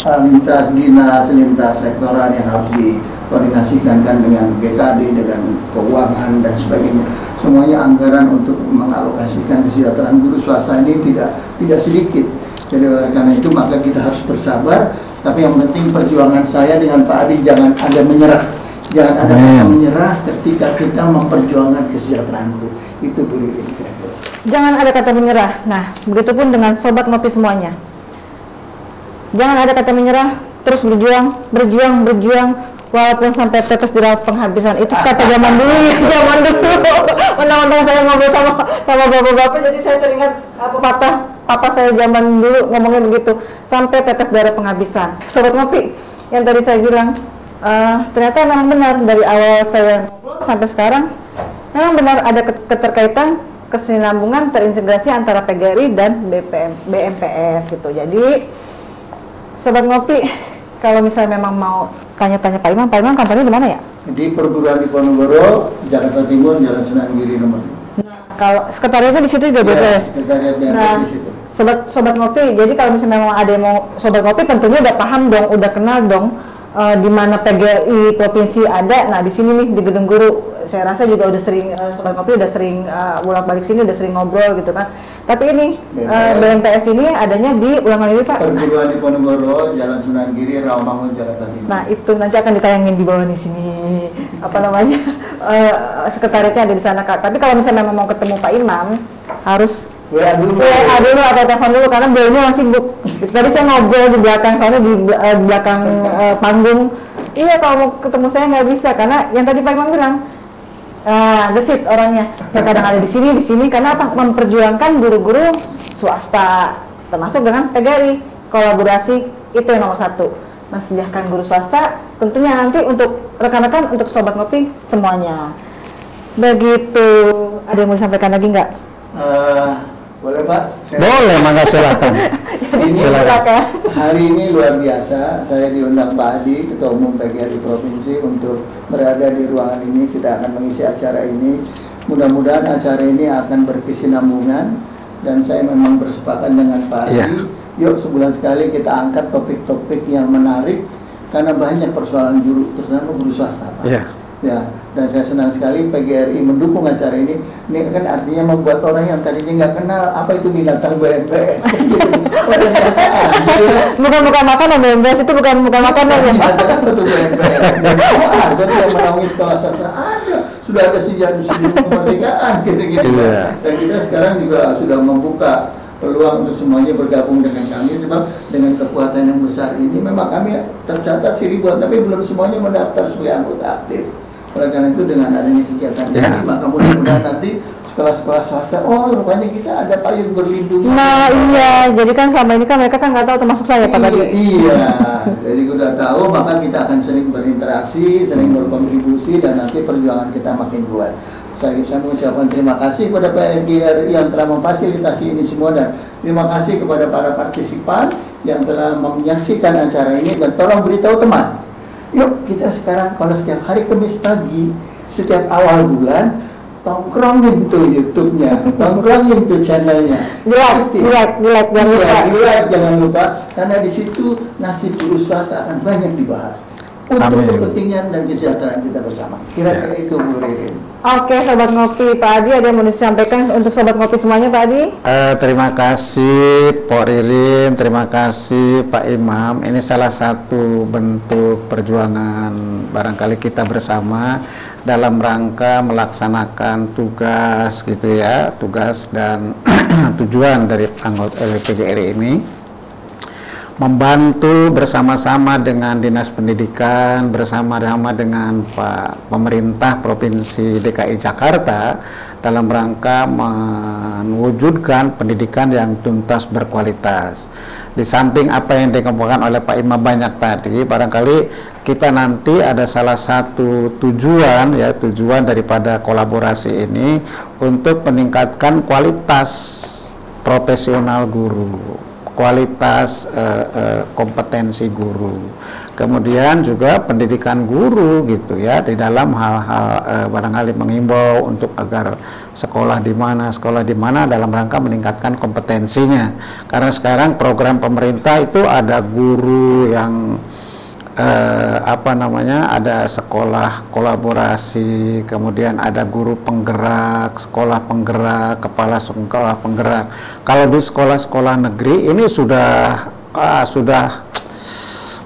dinas, lintas sektoral yang harus dikoordinasikan kan dengan BKD, dengan keuangan dan sebagainya. Semuanya anggaran untuk mengalokasikan kesejahteraan guru swasta ini tidak sedikit. Jadi oleh karena itu maka kita harus bersabar. Tapi yang penting perjuangan saya dengan Pak Adi jangan ada menyerah. Jangan ada kata menyerah ketika kita memperjuangkan kesejahteraan guru. Itu Bu Lili. Jangan ada kata menyerah. Nah, begitupun dengan Sobat Ngopi semuanya. Jangan ada kata menyerah, terus berjuang walaupun sampai tetes di laut penghabisan. Itu kata zaman dulu ya, zaman dulu. Undang-undang saya ngobrol sama bapak-bapak, jadi saya teringat apa papa saya zaman dulu ngomongnya begitu, sampai tetes darah penghabisan. Sobat Ngopi, yang tadi saya bilang, ternyata memang benar dari awal saya ngobrol sampai sekarang, memang benar ada keterkaitan, kesinambungan, terintegrasi antara PGRI dan BMPS gitu. Jadi Sobat Ngopi, kalau misalnya memang mau tanya-tanya Pak Imam kantornya di mana ya? Di perguruan di Ponorogo, Jakarta Timur, Jalan Sunan Giri nomor 5. Nah, kalau sekretariatnya di situ juga BPS. Sekretariat BPS Nah, di situ. Sobat Ngopi, jadi kalau misalnya memang ada yang mau Sobat Ngopi, tentunya udah paham dong, udah kenal dong di mana PGRI provinsi ada. Nah, di sini nih di Gedung Guru, saya rasa juga udah sering Sobat Ngopi udah sering bolak-balik sini, udah sering ngobrol gitu kan. Tapi ini BMPS ini adanya di ulangan ini Pak. Perguruan di Ponorogo, Jalan Sunan Giri, Rawamangun, Jakarta Timur. Nah, itu nanti akan ditayangin di bawah di sini. Apa namanya? Sekretariatnya ada di sana Kak. Tapi kalau misalnya memang mau ketemu Pak Imam, harus WA dulu atau telepon dulu karena beliaunya masih sibuk. Tadi saya ngobrol di belakang, soalnya di belakang panggung. Iya, kalau mau ketemu saya nggak bisa karena yang tadi Pak Imam bilang gesit orangnya. Ya, kadang ada di sini karena apa? Memperjuangkan guru-guru swasta termasuk dengan PGRI. Kolaborasi itu yang nomor 1. Mensejahterakan guru swasta tentunya nanti untuk rekan-rekan, untuk Sobat Ngopi semuanya. Begitu. Ada yang mau disampaikan lagi nggak? Boleh Pak? Boleh, mangga silakan. Silakan. Hari ini luar biasa, saya diundang Pak Adi, Ketua Umum PGRI Provinsi, untuk berada di ruangan ini. Kita akan mengisi acara ini. Mudah-mudahan acara ini akan berkesinambungan, dan saya memang bersepakat dengan Pak Adi. Yuk sebulan sekali kita angkat topik-topik yang menarik, karena banyak persoalan guru, terutama guru swasta Pak. Ya, dan saya senang sekali PGRI mendukung acara ini. Ini kan artinya membuat orang yang tadinya nggak kenal apa itu binatang BMPS. Bukan makanan BMPS, itu bukan makanan ya. Binatang betul BMPS. Dan semua ada yang menaungi sekolah swasta ada. Sudah ada sejak kemerdekaan gitu-gitu. Dan kita sekarang juga sudah membuka peluang untuk semuanya bergabung dengan kami, sebab dengan kekuatan yang besar ini memang kami tercatat 1000-an, tapi belum semuanya mendaftar sebagai anggota aktif. Oleh karena itu dengan adanya kegiatan ini, maka mudah-mudahan nanti sekolah-sekolah swasta, oh rupanya kita ada payung berlindung. Nah iya, jadi kan selama ini kan mereka kan nggak tahu termasuk saya Pak tadi. Iya, jadi udah tahu, maka kita akan sering berinteraksi, sering berkontribusi, dan nanti perjuangan kita makin kuat. Saya mengucapkan terima kasih kepada PGRI yang telah memfasilitasi ini semua, dan terima kasih kepada para partisipan yang telah menyaksikan acara ini, dan tolong beritahu teman. Yuk kita sekarang kalau setiap hari Kamis pagi, setiap awal bulan, tongkrongin tuh YouTube-nya, tongkrongin tuh channelnya. Jangan lupa, karena di situ nasib guru swasta akan banyak dibahas untuk kepentingan dan kesejahteraan kita bersama. Kira-kira itu Bu Ririn. Oke, Sobat Ngopi, Pak Adi ada yang mau disampaikan untuk Sobat Ngopi semuanya Pak Adi? Terima kasih Pak Ririn, terima kasih Pak Imam. Ini salah satu bentuk perjuangan barangkali kita bersama dalam rangka melaksanakan tugas gitu ya, tugas dan tujuan dari anggota PGRI ini, membantu bersama-sama dengan Dinas Pendidikan, bersama-sama dengan Pak Pemerintah Provinsi DKI Jakarta dalam rangka mewujudkan pendidikan yang tuntas berkualitas. Di samping apa yang dikemukakan oleh Pak Imam banyak tadi, barangkali kita nanti ada salah satu tujuan ya, tujuan daripada kolaborasi ini untuk meningkatkan kualitas profesional guru, kualitas kompetensi guru, kemudian juga pendidikan guru gitu ya, di dalam hal-hal barangkali mengimbau untuk agar sekolah di mana dalam rangka meningkatkan kompetensinya. Karena sekarang program pemerintah itu ada guru yang ada sekolah kolaborasi, kemudian ada guru penggerak, sekolah penggerak, kepala sekolah penggerak. Kalau di sekolah-sekolah negeri ini sudah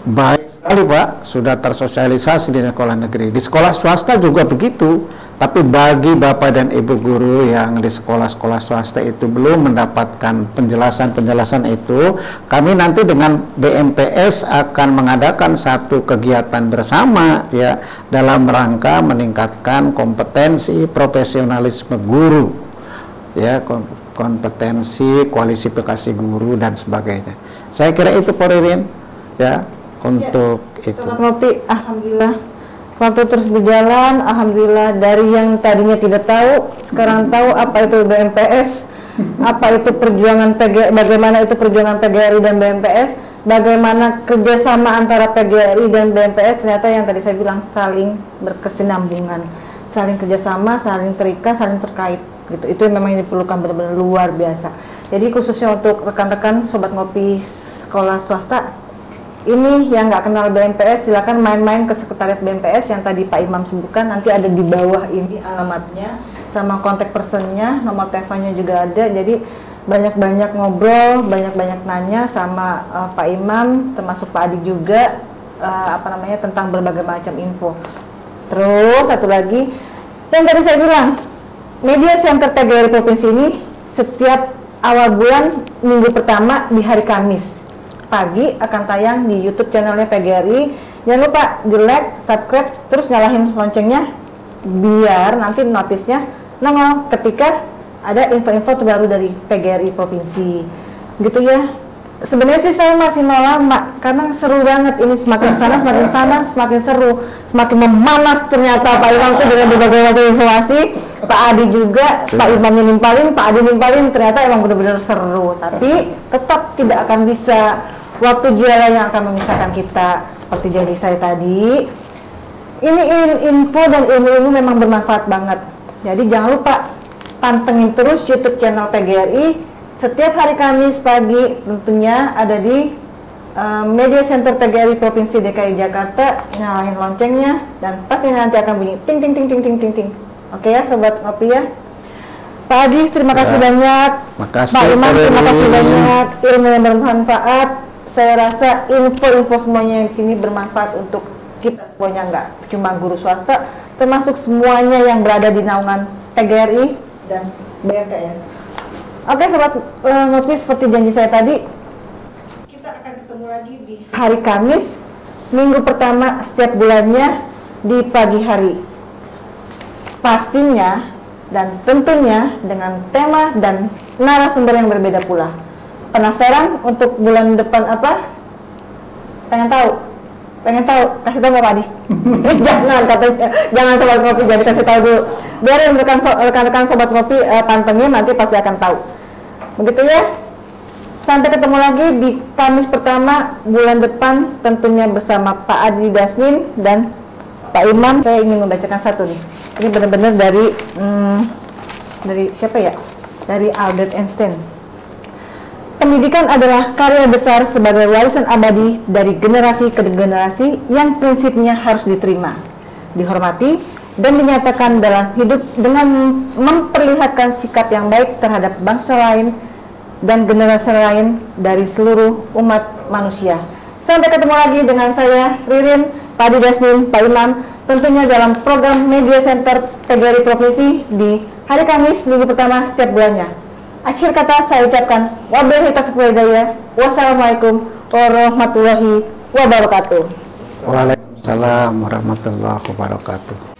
baik sekali Pak, sudah tersosialisasi di sekolah negeri. Di sekolah swasta juga begitu, Tapi bagi Bapak dan Ibu guru yang di sekolah-sekolah swasta itu belum mendapatkan penjelasan-penjelasan itu, kami nanti dengan BMPS akan mengadakan satu kegiatan bersama ya dalam rangka meningkatkan kompetensi profesionalisme guru ya, kompetensi kualifikasi guru dan sebagainya. Saya kira itu Pak Ririn ya untuk itu. Sobat Ngopi, alhamdulillah waktu terus berjalan, alhamdulillah dari yang tadinya tidak tahu, sekarang tahu apa itu BMPS, apa itu perjuangan bagaimana itu perjuangan PGRI dan BMPS, bagaimana kerjasama antara PGRI dan BMPS, ternyata yang tadi saya bilang saling berkesinambungan, saling kerjasama, saling terikat, saling terkait. Gitu. Itu yang memang diperlukan benar-benar luar biasa. Jadi khususnya untuk rekan-rekan Sobat Ngopi sekolah swasta, ini yang nggak kenal BMPS, silakan main-main ke sekretariat BMPS yang tadi Pak Imam sebutkan, nanti ada di bawah ini alamatnya, sama kontak personnya, nomor teleponnya juga ada. Jadi banyak-banyak ngobrol, banyak-banyak nanya sama Pak Imam, termasuk Pak Adi juga, tentang berbagai macam info. Terus satu lagi, yang tadi saya bilang, Media Center PGRI Provinsi ini setiap awal bulan minggu pertama di hari Kamis pagi akan tayang di YouTube channelnya PGRI. Jangan lupa di like, subscribe, terus nyalain loncengnya biar nanti notisnya nongol ketika ada info-info terbaru dari PGRI Provinsi. Gitu ya. Sebenarnya sih saya masih mau lama karena seru banget ini, semakin sana semakin seru, semakin memanas ternyata Pak Imam tuh dengan berbagai macam informasi. Pak Adi juga, Pak Imamnya nimpalin, Pak Adi nimpalin, ternyata emang benar-benar seru. Tapi tetap tidak akan bisa, waktu jualan yang akan memisahkan kita. Seperti janji saya tadi, ini info dan ilmu-ilmu memang bermanfaat banget. Jadi jangan lupa pantengin terus YouTube channel PGRI. Setiap hari Kamis pagi tentunya ada di Media Center PGRI Provinsi DKI Jakarta. Nyalain loncengnya dan pasti nanti akan bunyi ting ting ting ting ting ting ting. Oke ya Sobat Ngopi ya. Pak Adi terima kasih banyak. Pak Imam terima kasih banyak, ilmu yang bermanfaat. Saya rasa info-info semuanya di sini bermanfaat untuk kita semuanya, nggak cuma guru swasta, termasuk semuanya yang berada di naungan PGRI dan BMPS. Oke Sobat Ngopi, seperti janji saya tadi, kita akan ketemu lagi di hari Kamis minggu pertama setiap bulannya di pagi hari. Pastinya dan tentunya dengan tema dan narasumber yang berbeda pula. Penasaran untuk bulan depan apa? Pengen tahu? Kasih tahu Pak Adi. Jangan katanya, jangan Sobat Ngopi, jadi kasih tahu dulu. Biarin rekan-rekan Sobat Ngopi pantengin, nanti pasti akan tahu. Begitu ya. Sampai ketemu lagi di Kamis pertama bulan depan, tentunya bersama Pak Adi Dasmin dan Pak Imam. Saya ingin membacakan satu nih. Ini benar-benar dari siapa ya? Dari Albert Einstein. Pendidikan adalah karya besar sebagai warisan abadi dari generasi ke generasi yang prinsipnya harus diterima, dihormati, dan dinyatakan dalam hidup dengan memperlihatkan sikap yang baik terhadap bangsa lain dan generasi lain dari seluruh umat manusia. Sampai ketemu lagi dengan saya, Ririn, Pak Adi Dasmin, Pak Imam, tentunya dalam program Media Center PGRI Provinsi di hari Kamis minggu pertama setiap bulannya. Akhir kata saya ucapkan wabillahi taufiq wal hidayah. Wassalamualaikum warahmatullahi wabarakatuh. Waalaikumsalam warahmatullahi wabarakatuh.